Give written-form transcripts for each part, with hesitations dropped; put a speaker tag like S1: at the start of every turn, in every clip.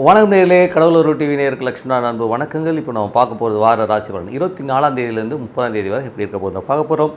S1: வணக்கம் நேயர்களே, கடவுளூர் டிவி நேயருக்கு லட்சுமணா அன்பு வணக்கங்கள். இப்போ நம்ம பார்க்க போகிறது வார ராசி பலன் 24ஆம் தேதியிலேருந்து 30ஆம் தேதி வரை எப்படி இருக்க போகிறோம் பார்க்க போகிறோம்.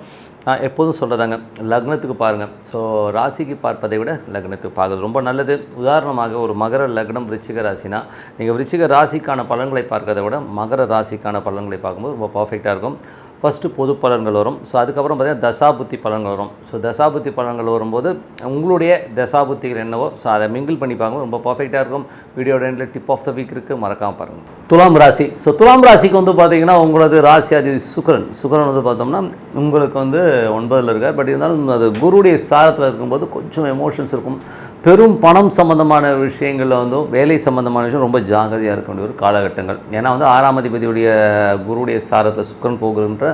S1: நான் எப்போதும் சொல்கிறதாங்க, லக்னத்துக்கு பாருங்கள். ஸோ ராசிக்கு பார்ப்பதை விட லக்னத்துக்கு பார்க்குறது ரொம்ப நல்லது. உதாரணமாக ஒரு மகர லக்னம் விருச்சிக ராசினா, நீங்கள் விருச்சிக ராசிக்கான பலன்களை பார்க்கறதை விட மகர ராசிக்கான பலன்களை பார்க்கும்போது ரொம்ப பர்ஃபெக்டாக இருக்கும். ஃபஸ்ட்டு பொது பலன்கள் வரும். ஸோ அதுக்கப்புறம் பார்த்திங்கன்னா தசாபுத்தி பலன்கள் வரும். ஸோ தசாபுத்தி பலன்கள் வரும்போது உங்களுடைய தசாபுத்திகள் என்னவோ ஸோ அதை மிங்கிள் பண்ணி பார்க்கும்போது ரொம்ப பர்ஃபெக்டாக இருக்கும். வீடியோட எண்டில் டிப் ஆஃப் த வீக் இருக்குது, மறக்காமல் பாருங்கள். துலாம் ராசி. ஸோ துலாம் ராசிக்கு வந்து பார்த்திங்கன்னா உங்களது ராசி அது சுக்கிரன் வந்து பார்த்தோம்னா உங்களுக்கு வந்து 9ல் இருக்கார். பட் இருந்தாலும் அது குருடைய சாரத்தில் இருக்கும்போது கொஞ்சம் எமோஷன்ஸ் இருக்கும். பெரும் பணம் சம்மந்தமான விஷயங்களில் வந்து வேலை சம்மந்தமான விஷயம் ரொம்ப ஜாகிரதையாக இருக்க வேண்டிய ஒரு காலகட்டங்கள். ஏன்னா வந்து 6ஆம் அதிபதியுடைய குருடைய சாரத்தில் சுக்கிரன் போகின்ற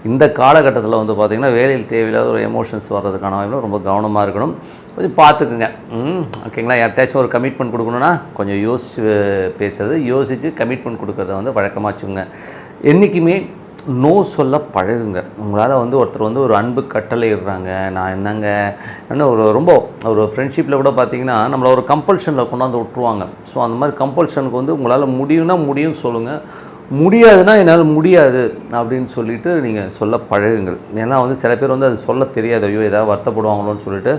S1: இந்த காலகட்டத்தில் வந்து பார்த்திங்கன்னா வேலையில் தேவையில்லாத ஒரு எமோஷன்ஸ் வர்றதுக்கான வாய்ப்பு ரொம்ப கவனமாக இருக்கணும். கொஞ்சம் பார்த்துக்குங்க. ஓகேங்களா? யார்ட்டாச்சும் ஒரு கமிட்மெண்ட் கொடுக்கணுன்னா கொஞ்சம் யோசித்து பேசுகிறது, யோசித்து கமிட்மெண்ட் கொடுக்குறத வந்து வழக்கமாக வச்சுக்கோங்க. என்றைக்குமே நோ சொல்ல பழகுங்க. உங்களால் வந்து ஒருத்தர் வந்து ஒரு அன்பு கட்டளை இடுறாங்க, நான் என்னங்க என்ன ரொம்ப ஒரு ஃப்ரெண்ட்ஷிப்பில் கூட பார்த்திங்கன்னா நம்மளை ஒரு கம்பல்ஷனில் கொண்டாந்து விட்ருவாங்க. ஸோ அந்த மாதிரி கம்பல்ஷனுக்கு வந்து உங்களால் முடியும்னா முடியும்னு சொல்லுங்கள், முடியாதுன்னா என்னால் முடியாது அப்படின்னு சொல்லிவிட்டு நீங்கள் சொல்ல பழகுங்கள். ஏன்னா வந்து சில பேர் வந்து அது சொல்ல தெரியாது, ஐயோ ஏதாவது வருத்தப்படுவாங்களோன்னு சொல்லிட்டு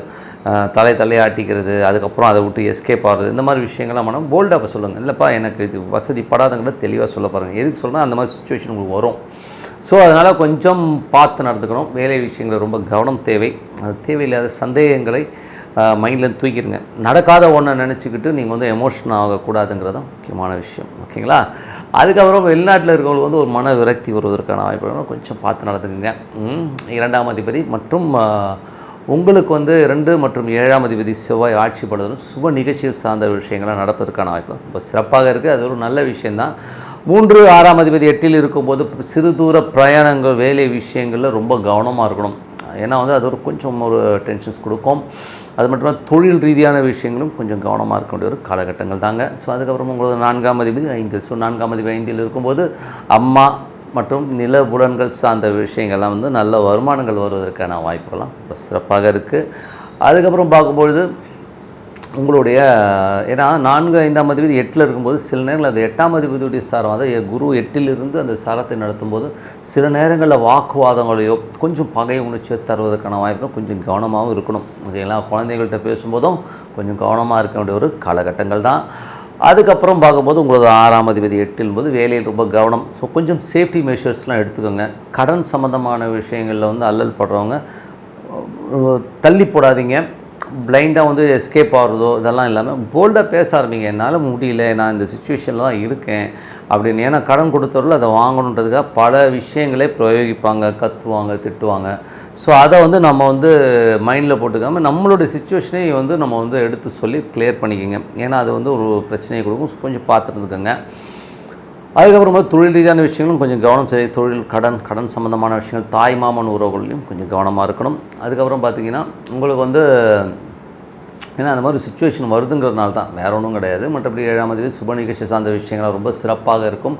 S1: தலையாட்டிக்கிறது, அதுக்கப்புறம் அதை விட்டு எஸ்கேப் ஆகிறது, இந்த மாதிரி விஷயங்கள்லாம் பண்ணால் போல்டாக சொல்லுங்கள். இல்லைப்பா எனக்கு இது வசதி படாதங்கிறத தெளிவாக சொல்ல பாருங்கள். எதுக்கு சொல்கிறேன், அந்த மாதிரி சுச்சுவேஷன் உங்களுக்கு வரும். ஸோ அதனால் கொஞ்சம் பார்த்து நடந்துக்கணும். வேலை விஷயங்கள் ரொம்ப கவனம் தேவை. அது தேவையில்லாத சந்தேகங்களை மைண்ட்லேருந்து தூக்கிடுங்க. நடக்காத ஒன்றை நினச்சிக்கிட்டு நீங்கள் வந்து எமோஷன் ஆகக்கூடாதுங்கிறது தான் முக்கியமான விஷயம். ஓகேங்களா? அதுக்கப்புறம் வெளிநாட்டில் இருக்கிறவங்களுக்கு வந்து ஒரு மன விரக்தி வருவதற்கான வாய்ப்பு கொஞ்சம் பார்த்து நடந்துக்குங்க. 2ஆம் அதிபதி மற்றும் உங்களுக்கு வந்து 2 மற்றும் 7ஆம் அதிபதி செவ்வாய் ஆட்சி படுவதும் சுப நிகழ்ச்சிகள் சார்ந்த விஷயங்கள்லாம் நடப்பதற்கான வாய்ப்பு ரொம்ப சிறப்பாக இருக்குது. அது ஒரு நல்ல விஷயந்தான். 3 6ஆம் அதிபதி 8ல் இருக்கும்போது சிறு தூர பிரயாணங்கள் வேலை விஷயங்களில் ரொம்ப கவனமாக இருக்கணும். ஏன்னா வந்து அது ஒரு கொஞ்சம் ஒரு டென்ஷன்ஸ் கொடுக்கும். அது மட்டும் இல்லாமல் தொழில் ரீதியான விஷயங்களும் கொஞ்சம் கவனமாக இருக்க வேண்டிய ஒரு காலகட்டங்கள் தாங்க. ஸோ அதுக்கப்புறம் உங்களுக்கு 4ஆம் அதிபதி 5. ஸோ 4ஆம் அதிபதி 5ல் இருக்கும்போது அம்மா மற்றும் நில புலன்கள் சார்ந்த விஷயங்கள்லாம் வந்து நல்ல வருமானங்கள் வருவதற்கான வாய்ப்புகள்லாம் ரொம்ப சிறப்பாக இருக்குது. அதுக்கப்புறம் பார்க்கும்பொழுது உங்களுடைய ஏன்னா 4 5ஆம் அதிபதி 8ல் இருக்கும்போது சில நேரங்களில் அந்த 8ஆம் அதிபதியுடைய சாரம், அதாவது குரு 8ல் இருந்து அந்த சாரத்தை நடத்தும்போது சில நேரங்களில் வாக்குவாதங்களையோ கொஞ்சம் பகை உணர்ச்சியோ தருவதற்கான வாய்ப்பும் கொஞ்சம் கவனமாகவும் இருக்கணும். ஓகேங்களா? குழந்தைகள்கிட்ட பேசும்போதும் கொஞ்சம் கவனமாக இருக்க வேண்டிய ஒரு காலகட்டங்கள் தான். அதுக்கப்புறம் பார்க்கும்போது உங்களுக்கு 6ஆம் அதிபதி 8ல் போது வேலையில் ரொம்ப கவனம். ஸோ கொஞ்சம் சேஃப்டி மெஷர்ஸ்லாம் எடுத்துக்கோங்க. கடன் சம்மந்தமான விஷயங்களில் வந்து அல்லல் படுறவங்க தள்ளி போடாதீங்க. பிளைண்டாக வந்து எஸ்கேப் ஆகிறதோ இதெல்லாம் இல்லாமல் போல்டாக பேச ஆரம்பிங்க. என்னால் முடியல, நான் இந்த சுச்சுவேஷனில் தான் இருக்கேன் அப்படின்னு. ஏன்னா கடன் கொடுத்தவர்கள் அதை வாங்கணுன்றதுக்காக பல விஷயங்களே பிரயோகிப்பாங்க, கத்துவாங்க, திட்டுவாங்க. ஸோ அதை வந்து நம்ம வந்து மைண்டில் போட்டுக்காமல் நம்மளுடைய சுச்சுவேஷனை வந்து நம்ம வந்து எடுத்து சொல்லி கிளியர் பண்ணிக்கோங்க. ஏன்னா அது வந்து ஒரு பிரச்சனையை கொடுக்கும். கொஞ்சம் பார்த்துருந்துக்கோங்க. அதுக்கப்புறமா தொழில் ரீதியான விஷயங்களும் கொஞ்சம் கவனம் செய்ய, தொழில் கடன் சம்மந்தமான விஷயங்கள், தாய் மாமன் உறவுகளையும் கொஞ்சம் கவனமாக இருக்கணும். அதுக்கப்புறம் பார்த்திங்கன்னா உங்களுக்கு வந்து ஏன்னா அந்த மாதிரி சுச்சுவேஷன் வருதுங்கிறதுனால தான், வேறு ஒன்றும் கிடையாது. மற்றபடி 7ஆம் அதிபதி சுப நிகழ்ச்சி சார்ந்த விஷயங்கள் ரொம்ப சிறப்பாக இருக்கும்.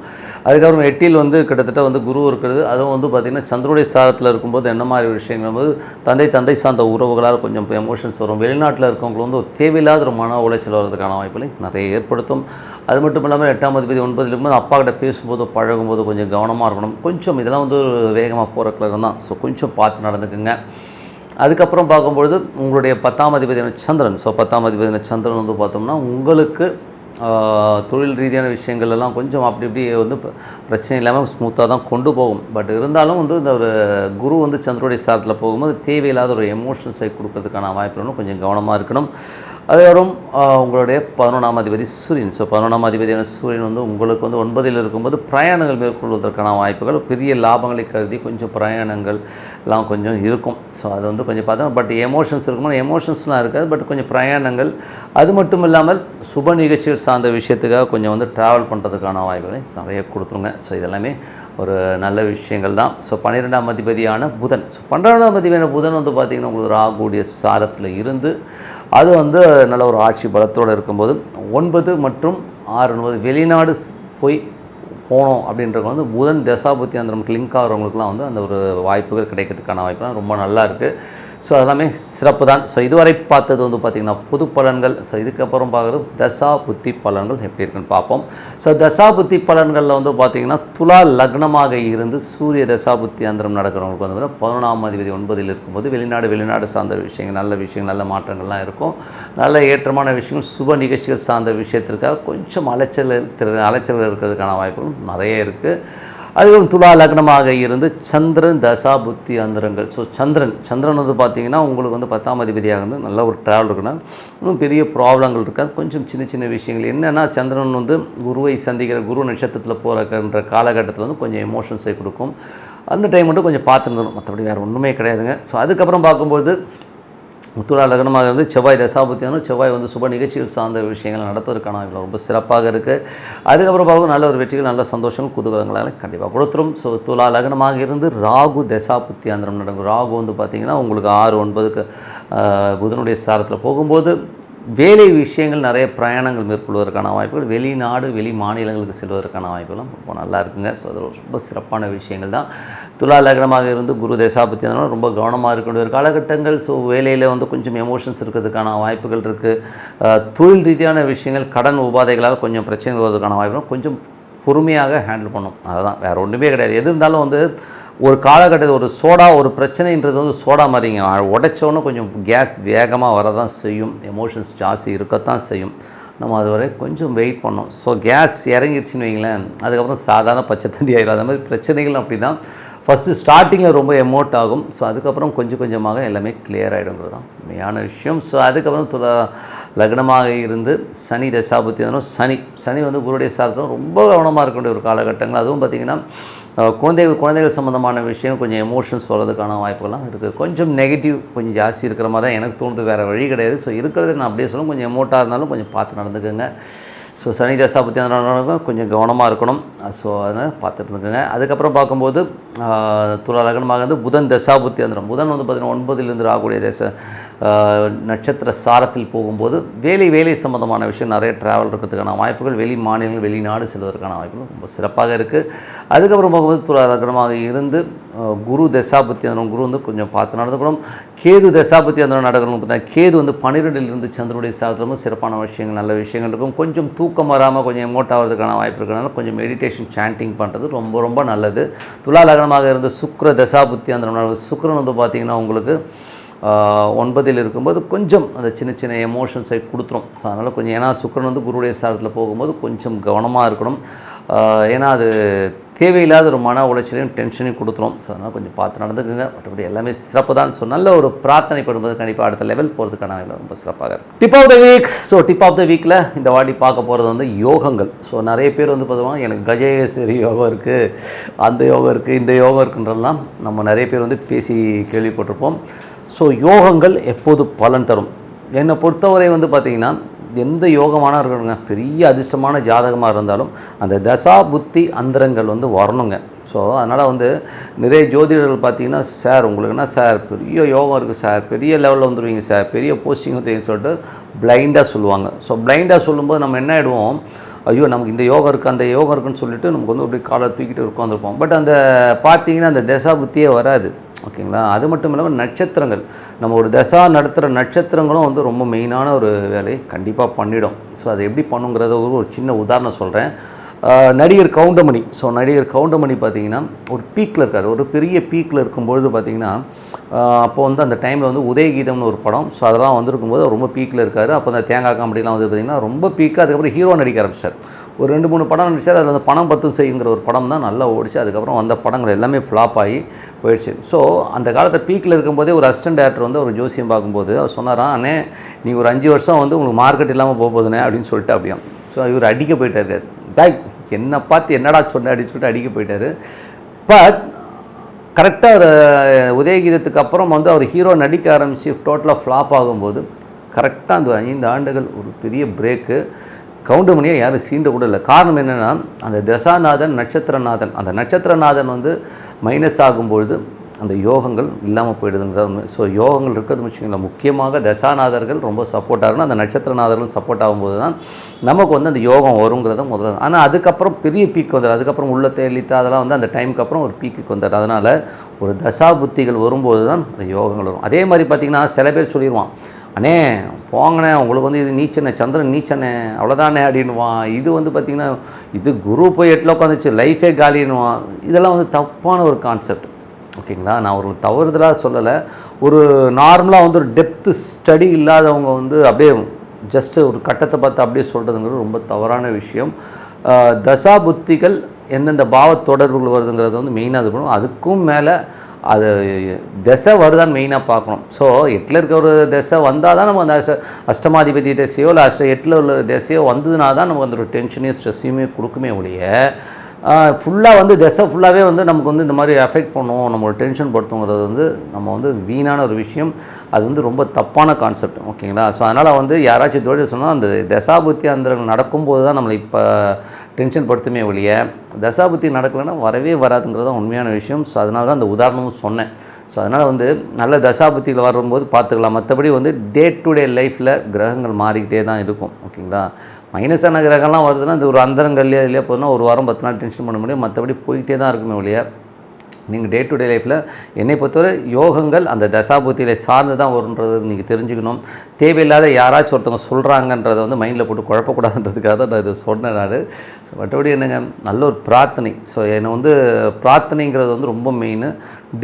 S1: அதுக்கப்புறம் 8ல் வந்து கிட்டத்தட்ட வந்து குரு இருக்கிறது. அதுவும் வந்து பார்த்திங்கன்னா சந்திரனுடைய சாரத்தில் இருக்கும்போது என்ன மாதிரி விஷயங்கள் போது தந்தை சார்ந்த உறவுகளால் கொஞ்சம் எமோஷன்ஸ் வரும். வெளிநாட்டில் இருக்கவங்களுக்கு வந்து ஒரு தேவையில்லாத ஒரு மன உளைச்சல் வர்றதுக்கான வாய்ப்புகளை நிறைய ஏற்படுத்தும். அது மட்டும் இல்லாமல் 8ஆம் அதிபதி 9ல் இருக்கும்போது அப்பா கிட்ட பேசும்போது பழகும்போது கொஞ்சம் கவனமாக இருக்கணும். கொஞ்சம் இதெல்லாம் வந்து வேகமாக போகிற கிளர் தான். ஸோ கொஞ்சம் பார்த்து நடந்துக்குங்க. அதுக்கப்புறம் பார்க்கும்பொழுது உங்களுடைய 10ஆம் அதிபதியான சந்திரன். ஸோ 10ஆம் அதிபதியான சந்திரன் வந்து பார்த்தோம்னா உங்களுக்கு தொழில் ரீதியான விஷயங்கள் எல்லாம் கொஞ்சம் அப்படி இப்படி வந்து பிரச்சனை இல்லாமல் ஸ்மூத்தாக தான் கொண்டு போகும். பட் இருந்தாலும் வந்து இந்த ஒரு குரு வந்து சந்திரனுடைய சாரத்தில் போகும்போது தேவையில்லாத ஒரு எமோஷன்ஸை கொடுக்கறதுக்கான வாய்ப்புகளும் கொஞ்சம் கவனமாக இருக்கணும். அதுக்கப்புறம் உங்களுடைய 11ஆம் அதிபதி சூரியன். ஸோ 11ஆம் அதிபதியான சூரியன் வந்து உங்களுக்கு வந்து 9ல் இருக்கும்போது பிரயாணங்கள் மேற்கொள்வதற்கான வாய்ப்புகள், பெரிய லாபங்களை கருதி கொஞ்சம் பிரயாணங்கள் எல்லாம் கொஞ்சம் இருக்கும். ஸோ அது வந்து கொஞ்சம் பார்த்தா பட் எமோஷன்ஸ் இருக்கும்போது எமோஷன்ஸ்லாம் இருக்காது. பட் கொஞ்சம் பிரயாணங்கள், அது மட்டும் இல்லாமல் சுப நிகழ்ச்சிகள் சார்ந்த விஷயத்துக்காக கொஞ்சம் வந்து ட்ராவல் பண்ணுறதுக்கான வாய்ப்புகளை நிறைய கொடுத்துருங்க. ஸோ இதெல்லாமே ஒரு நல்ல விஷயங்கள் தான். ஸோ 12ஆம் அதிபதியான புதன். ஸோ 12ஆம் அதிபதியான புதன் வந்து பார்த்திங்கன்னா உங்களுக்கு ராகுடைய சாரத்தில் இருந்து அது வந்து நல்ல ஒரு ஆட்சி பலத்தோடு இருக்கும்போது 9 மற்றும் 6 வெளிநாடு போனோம் அப்படின்றவங்க வந்து புதன் தசாபுத்தி அந்தரமுக்கு லிங்க் ஆகிறவங்களுக்குலாம் வந்து அந்த ஒரு வாய்ப்புகள் கிடைக்கிறதுக்கான வாய்ப்புலாம் ரொம்ப நல்லா இருக்குது. ஸோ அதெல்லாமே சிறப்பு தான். ஸோ இதுவரை பார்த்தது வந்து பார்த்திங்கன்னா பொது பலன்கள். ஸோ இதுக்கப்புறம் பார்க்குறது தசா புத்தி பலன்கள் எப்படி இருக்குன்னு பார்ப்போம். ஸோ தசா புத்தி பலன்களில் வந்து பார்த்திங்கன்னா துலா லக்னமாக இருந்து சூரிய தசா புத்தி அந்தரம் நடக்கிறவங்களுக்கு வந்து 11ஆம் அதிபதி 9ல் இருக்கும்போது வெளிநாடு சார்ந்த விஷயங்கள், நல்ல விஷயங்கள், நல்ல மாற்றங்கள்லாம் இருக்கும். நல்ல ஏற்றமான விஷயங்கள், சுப நிகழ்ச்சிகள் சார்ந்த விஷயத்திற்காக கொஞ்சம் அலைச்சல் இருக்கிறதுக்கான வாய்ப்புகளும் நிறைய இருக்குது. அதுவும் துலா லக்னமாக இருந்து சந்திரன் தசா புத்தி அந்தரங்கள். ஸோ சந்திரன் வந்து பார்த்திங்கன்னா உங்களுக்கு வந்து 10ஆம் அதிபதியாக இருந்து நல்ல ஒரு ட்ராவல் இருக்குன்னா இன்னும் பெரிய ப்ராப்ளங்கள் இருக்காது. கொஞ்சம் சின்ன விஷயங்கள் என்னென்னா, சந்திரன் வந்து குருவை சந்திக்கிற குரு நட்சத்திரத்தில் போகிற காலகட்டத்தில் வந்து கொஞ்சம் எமோஷன்ஸை கொடுக்கும். அந்த டைம் மட்டும் கொஞ்சம் பார்த்துருந்துடும், மற்றபடி வேறு ஒன்றுமே கிடையாதுங்க. ஸோ அதுக்கப்புறம் பார்க்கும்போது துலா லக்னமாக இருந்து செவ்வாய் தசாபுத்தியானும் செவ்வாய் வந்து சுப நிகழ்ச்சிகள் சார்ந்த விஷயங்கள் நடப்பதற்கான ரொம்ப சிறப்பாக இருக்குது. அதுக்கப்புறம் பார்க்கும் நல்ல ஒரு வெற்றிகள், நல்ல சந்தோஷங்கள், குதூகலங்களால் கண்டிப்பாக கொடுத்துரும். ஸோ துலா லக்னமாக இருந்து ராகு தசாபுத்தி அந்தரம் நடக்கும். ராகு வந்து பார்த்திங்கன்னா உங்களுக்கு 6-9க்கு புதனுடைய சாரத்தில் போகும்போது வேலை விஷயங்கள், நிறைய பிரயாணங்கள் மேற்கொள்வதற்கான வாய்ப்புகள், வெளிநாடு வெளி மாநிலங்களுக்கு செல்வதற்கான வாய்ப்புகளும் ரொம்ப நல்லா இருக்குங்க. ஸோ அது ரொம்ப சிறப்பான விஷயங்கள் தான். துலா லக்னமாக இருந்து குரு தசாபத்தி அதனால் ரொம்ப கவனமாக இருக்க வேண்டிய காலகட்டங்கள். ஸோ வேலையில் வந்து கொஞ்சம் எமோஷன்ஸ் இருக்கிறதுக்கான வாய்ப்புகள் இருக்குது. தொழில் ரீதியான விஷயங்கள், கடன் உபாதைகளால் கொஞ்சம் பிரச்சனைகள் வருவதற்கான வாய்ப்புகளும் கொஞ்சம் பொறுமையாக ஹேண்டில் பண்ணும். அதுதான், வேறு ஒன்றுமே கிடையாது. எது இருந்தாலும் வந்து ஒரு காலகட்டத்தில் ஒரு சோடா, ஒரு பிரச்சனைன்றது வந்து சோடா மாதிரிங்க, உடைச்சோன்னு கொஞ்சம் கேஸ் வேகமாக வரதான் செய்யும், எமோஷன்ஸ் ஜாஸ்தி இருக்கத்தான் செய்யும். நம்ம அது வரை கொஞ்சம் வெயிட் பண்ணோம். ஸோ கேஸ் இறங்கிடுச்சின்னு வைங்களேன், அதுக்கப்புறம் சாதாரண பச்சை தண்ணி ஆகிடும். அது மாதிரி பிரச்சனைகள் அப்படி தான். ஃபஸ்ட்டு ஸ்டார்டிங்கில் ரொம்ப எமோட் ஆகும். ஸோ அதுக்கப்புறம் கொஞ்சம் கொஞ்சமாக எல்லாமே கிளியர் ஆகிடுங்கிறது தான் மெயினான விஷயம். ஸோ அதுக்கப்புறம் துலா லக்னமாக இருந்து சனி தசாபுத்தி சனி வந்து குருடைய சாரத்தில் ரொம்ப கவனமாக இருக்க வேண்டிய ஒரு காலகட்டங்கள். அதுவும் பார்த்திங்கன்னா குழந்தைகள் சம்மந்தமான விஷயம், கொஞ்சம் எமோஷன்ஸ் வர்றதுக்கான வாய்ப்புகள்லாம் இருக்குது. கொஞ்சம் நெகட்டிவ் கொஞ்சம் ஜாஸ்தி இருக்கிற மாதிரி தான் எனக்கு தோணுது, வேறு வழி கிடையாது. ஸோ இருக்கிறது நான் அப்படியே சொல்லுவேன், கொஞ்சம் எமோட்டாக இருந்தாலும் கொஞ்சம் பார்த்து நடந்துக்கோங்க. ஸோ சனி தசாபத்தி அந்த கொஞ்சம் கவனமாக இருக்கணும். ஸோ அதனால் பார்த்துட்டு இருந்துக்குங்க. அதுக்கப்புறம் பார்க்கும்போது துலா லக்னமாக இருந்து புதன் தசாபுத்தி அந்தரம். புதன் வந்து பார்த்திங்கன்னா 9லிருந்து ஆகக்கூடிய நட்சத்திர சாரத்தில் போகும்போது வேலை சம்மந்தமான விஷயம், நிறைய ட்ராவல் இருக்கிறதுக்கான வாய்ப்புகள், வெளி மாநிலங்கள் வெளிநாடு செல்வதற்கான வாய்ப்புகள் ரொம்ப சிறப்பாக இருக்குது. அதுக்கப்புறம் போகும்போது துலா லக்னமாக இருந்து குரு தசாபுத்தி அந்தரம். குரு வந்து கொஞ்சம் பார்த்து நடந்துக்கணும். கேது தசாபுத்தி அந்தரம் நடக்கணும். பார்த்தீங்கன்னா கேது வந்து 12லிருந்து சந்திரனுடைய சாரத்திலும் சிறப்பான விஷயங்கள், நல்ல விஷயங்கள் இருக்கும். கொஞ்சம் தூக்கம் வராமல் கொஞ்சம் எமோட் ஆகிறதுக்கான வாய்ப்பு இருக்கிறனால கொஞ்சம் மெடிடேஷன் சாண்டிங் பண்ணுறது ரொம்ப நல்லது. துலா லக்னமாக இருந்த சுக்கிர தசாபுத்தி அந்தரம். சுக்கிரன் வந்து பார்த்திங்கன்னா உங்களுக்கு 9ல் இருக்கும்போது கொஞ்சம் அந்த சின்ன எமோஷன்ஸை கொடுத்துரும். ஸோ அதனால் கொஞ்சம், ஏன்னா சுக்கிரன் வந்து குருடைய சாரத்தில் போகும்போது கொஞ்சம் கவனமாக இருக்கணும். ஏன்னா அது தேவையில்லாத ஒரு மன உளைச்சலையும் டென்ஷனையும் கொடுத்துரும். ஸோ அதனால் கொஞ்சம் பார்த்து நடந்துக்குங்க. மற்றபடி எல்லாமே சிறப்பு தான். ஸோ நல்ல ஒரு பிரார்த்தனை பண்ணும்போது கண்டிப்பாக அடுத்த லெவல் போகிறதுக்கான ரொம்ப சிறப்பாக இருக்கும். Tip of the week. So tip of the வீக்கில் இந்த வாட்டி பார்க்க போகிறது வந்து யோகங்கள். ஸோ நிறைய பேர் வந்து பார்த்துவாங்க, எனக்கு கஜேஸ்வரி யோகம் இருக்குது, அந்த யோகம் இருக்குது, இந்த யோகம் இருக்குன்றதெல்லாம் நம்ம நிறைய பேர் வந்து பேசி கேள்விப்பட்டிருப்போம். ஸோ யோகங்கள் எப்போது பலன் தரும்? என்னை பொறுத்தவரை வந்து பார்த்திங்கன்னா, எந்த யோகமான இருக்கணுங்க, பெரிய அதிர்ஷ்டமான ஜாதகமாக இருந்தாலும் அந்த தசா புத்தி அந்தரங்கள் வந்து வரணுங்க. ஸோ அதனால் வந்து நிறைய ஜோதிடர்கள் பார்த்திங்கன்னா, சார் உங்களுக்குன்னா சார் பெரிய யோகம் இருக்குது சார், பெரிய லெவலில் வந்துடுவீங்க சார், பெரிய போஸ்டிங் வந்துருவீங்கன்னு சொல்லிட்டு பிளைண்டாக சொல்லுவாங்க. ஸோ பிளைண்டாக சொல்லும்போது நம்ம என்ன ஆகிடுவோம், ஐயோ நமக்கு இந்த யோகம் இருக்குது அந்த யோகம் இருக்குன்னு சொல்லிட்டு நமக்கு வந்து அப்படி காலை தூக்கிட்டு உட்காந்துருப்போம். பட் அந்த பார்த்திங்கன்னா அந்த தசா புத்தியே வராது. ஓகேங்களா? அது மட்டும் இல்லாமல் நட்சத்திரங்கள், நம்ம ஒரு தசா நடத்துகிற நட்சத்திரங்களும் வந்து ரொம்ப மெயினான ஒரு வேலையை கண்டிப்பாக பண்ணிடும். ஸோ அதை எப்படி பண்ணுங்கிறத ஒரு சின்ன உதாரணம் சொல்கிறேன். நடிகர் கவுண்டமணி. ஸோ நடிகர் கவுண்டமணி பார்த்திங்கன்னா ஒரு பீக்கில் இருக்கார். ஒரு பெரிய பீக்கில் இருக்கும்பொழுது பார்த்திங்கன்னா, அப்போ வந்து அந்த டைமில் வந்து உதயகீதம்னு ஒரு படம். ஸோ அதெல்லாம் வந்திருக்கும்போது ரொம்ப பீக்கில் இருக்கார். அப்போ அந்த தேங்காய் காமெடிலாம் வந்து பார்த்திங்கன்னா ரொம்ப பீக்காக. அதுக்கப்புறம் ஹீரோ நடிக்க ஆரம்பிச்சார். ஒரு 2-3 படம் நடிச்சார். அதில் அந்த பணம் பத்தும் செய்யுங்கிற ஒரு படம் தான் நல்லா ஓடிச்சு. அதுக்கப்புறம் வந்த படங்கள் எல்லாமே ஃப்ளாப் ஆகி போயிடுச்சு. ஸோ அந்த காலத்தில் பீக்கில் இருக்கும்போதே ஒரு அசிஸ்டன்ட் டேரக்டர் வந்து ஒரு ஜோசியம் பார்க்கும்போது அவர் சொன்னாராம், அண்ணே நீங்கள் ஒரு 5 வருஷம் வந்து உங்களுக்கு மார்க்கெட் இல்லாமல் போகுதுண்ணே அப்படின்னு சொல்லிட்டு அப்படியே. ஸோ இவர் அடிக்க போயிட்டார். பேக் என்னை பார்த்து என்னடா சொன்ன அப்படின்னு சொல்லிட்டு அடிக்க போயிட்டார். பட் கரெக்டாக ஒரு உதயகீதத்துக்கு அப்புறம் வந்து அவர் ஹீரோ நடிக்க ஆரம்பித்து டோட்டலாக ஃப்ளாப் ஆகும்போது கரெக்டாக அந்த 5 ஆண்டுகள் ஒரு பெரிய பிரேக்கு. கவுண்டமணியை யாரும் சீண்ட கூட இல்லை. காரணம் என்னென்னா, அந்த தசாநாதன் நட்சத்திரநாதன், அந்த நட்சத்திரநாதன் வந்து மைனஸ் ஆகும்பொழுது அந்த யோகங்கள் இல்லாமல் போயிடுதுங்கிறது. ஸோ யோகங்கள் இருக்கிறது வச்சுக்கோங்களேன், முக்கியமாக தசாநாதர்கள் ரொம்ப சப்போர்ட்டாக இருக்கணும், அந்த நட்சத்திரநாதர்களும் சப்போர்ட் ஆகும்போது தான் நமக்கு வந்து அந்த யோகம் வருங்கிறத முதல்ல. ஆனால் அதுக்கப்புறம் பெரிய பீக் வந்துடும், அதுக்கப்புறம் உள்ள தேலித்து அதெல்லாம் வந்து அந்த டைமுக்கு அப்புறம் ஒரு பீக்குக்கு வந்துடும். அதனால் ஒரு தசா புத்திகள் வரும்போது தான் அந்த யோகங்கள் வரும். அதே மாதிரி பார்த்திங்கன்னா சில பேர் சொல்லிடுவான், அண்ணே போங்கண்ணே உங்களுக்கு வந்து இது நீச்சனே, சந்திரன் நீச்சனே, அவ்வளோதானே அப்படின்வான். இது வந்து பார்த்திங்கன்னா இது குரு போய் 8ல் உட்காந்துச்சு, லைஃபே காலின்னுவான். இதெல்லாம் வந்து தப்பான ஒரு கான்செப்ட். ஓகேங்களா, நான் ஒரு தவறுதலாக சொல்லலை. ஒரு நார்மலாக வந்து ஒரு டெப்த்து ஸ்டடி இல்லாதவங்க வந்து அப்படியே ஜஸ்ட்டு ஒரு கட்டத்தை பார்த்து அப்படியே சொல்கிறதுங்கிறது ரொம்ப தவறான விஷயம். தசா புத்திகள் எந்தெந்த பாவ தொடர்புகள் வருதுங்கிறது வந்து மெயினாக இது பண்ணும். அதுக்கும் மேலே அது திசை வருதான்னு மெயினாக பார்க்கணும். ஸோ 8ல் இருக்க ஒரு திசை வந்தால் தான் நம்ம அந்த அஷ்டமாதிபதி திசையோ இல்லை 8ல் உள்ள திசையோ வந்ததுனா தான் நமக்கு அந்த ஒரு டென்ஷனையும் ஸ்ட்ரெஸ்ஸையுமே கொடுக்குமே ஒழிய ஃபுல்லாக வந்து திசை ஃபுல்லாகவே வந்து நமக்கு வந்து இந்த மாதிரி அஃபெக்ட் பண்ணும், நம்மளோட டென்ஷன் படுத்துங்கிறது வந்து நம்ம வந்து வீணான ஒரு விஷயம். அது வந்து ரொம்ப தப்பான கான்செப்ட். ஓகேங்களா, ஸோ அதனால் வந்து யாராச்சும் தோழி சொன்னால் அந்த தசாபுத்தி அந்தரங்கள் நடக்கும்போது தான் நம்மளை இப்போ டென்ஷன் படுத்துமே ஒழிய தசாபுத்தி நடக்கலைன்னா வரவே வராதுங்கிறது தான் உண்மையான விஷயம். ஸோ அதனால தான் அந்த உதாரணமும் சொன்னேன். ஸோ அதனால் வந்து நல்ல தசாபுத்திகள் வரும்போது பார்த்துக்கலாம். மற்றபடி வந்து டே டு டே லைஃப்பில் கிரகங்கள் மாறிக்கிட்டே தான் இருக்கும். ஓகேங்களா, மைனஸான கிரகம்லாம் வருதுன்னா இந்த ஒரு அந்தரங்கள்லேயே இல்லையா போதுன்னா ஒரு வாரம் 10 நாள் டென்ஷன் பண்ண முடியும். மற்றபடி போய்கிட்டே தான் இருக்குமே ஒழிய நீங்கள் டே டு டே லைஃப்பில் என்னை பொறுத்தவரை யோகங்கள் அந்த தசாபுத்தியில் சார்ந்து தான் வருன்றது நீங்கள் தெரிஞ்சுக்கணும். தேவையில்லாத யாராச்சும் ஒருத்தவங்க சொல்கிறாங்கன்றதை வந்து மைண்டில் போட்டு குழப்பக்கூடாதுன்றதுக்காக தான் நான் இதை சொன்னேன். நான் மற்றபடி என்னங்க, நல்ல ஒரு பிரார்த்தனை. ஸோ என்னை வந்து பிரார்த்தனைங்கிறது வந்து ரொம்ப மெயின்.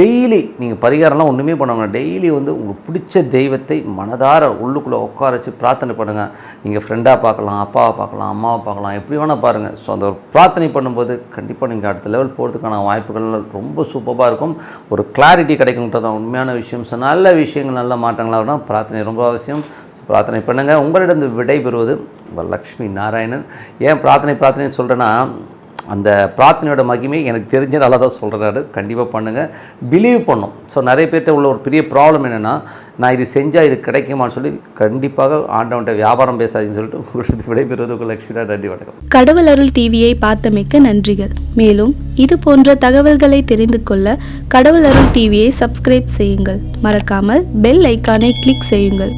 S1: டெய்லி நீங்கள் பரிகாரம்லாம் ஒன்றுமே பண்ணுவாங்க, டெய்லி வந்து உங்களுக்கு பிடிச்ச தெய்வத்தை மனதார உள்ளுக்குள்ளே உட்கார வச்சு பிரார்த்தனை பண்ணுங்கள். நீங்கள் ஃப்ரெண்டாக பார்க்கலாம், அப்பாவை பார்க்கலாம், அம்மாவை பார்க்கலாம், எப்படி வேணால் பாருங்கள். ஸோ அந்த ஒரு பிரார்த்தனை பண்ணும்போது கண்டிப்பாக நீங்கள் அடுத்த லெவல் போகிறதுக்கான வாய்ப்புகள் ரொம்ப சூப்பராக இருக்கும். ஒரு கிளாரிட்டி கிடைக்கும்ன்றது தான் உண்மையான விஷயம். ஸோ நல்ல விஷயங்கள் நல்ல மாற்றங்களாக இருந்தால் பிரார்த்தனை ரொம்ப அவசியம். பிரார்த்தனை பண்ணுங்கள். உங்களிடம் விடை பெறுவது லக்ஷ்மி நாராயணன். ஏன் பிரார்த்தனைன்னு சொல்கிறேன்னா, அந்த பிரார்த்தனையோட மகிமை எனக்கு தெரிஞ்ச நல்லா தான் சொல்கிறாரு. கண்டிப்பாக பண்ணுங்கள், பிலீவ் பண்ணும். ஸோ நிறைய பேர்கிட்ட உள்ள ஒரு பெரிய ப்ராப்ளம் என்னென்னா, நான் இது செஞ்சால் இது கிடைக்குமான்னு சொல்லி கண்டிப்பாக ஆண்டவன்ட்ட வியாபாரம் பேசாதீங்கன்னு சொல்லிட்டு உங்களுக்கு விடைபெறுவது உங்கள் லக்ஷ்மியா. நன்றி, வணக்கம்.
S2: கடவுள் அருள் டிவியை பார்த்தமைக்க நன்றிகள். மேலும் இது போன்ற தகவல்களை தெரிந்து கொள்ள கடவுள் அருள் டிவியை சப்ஸ்கிரைப் செய்யுங்கள். மறக்காமல் பெல் ஐக்கானை கிளிக் செய்யுங்கள்.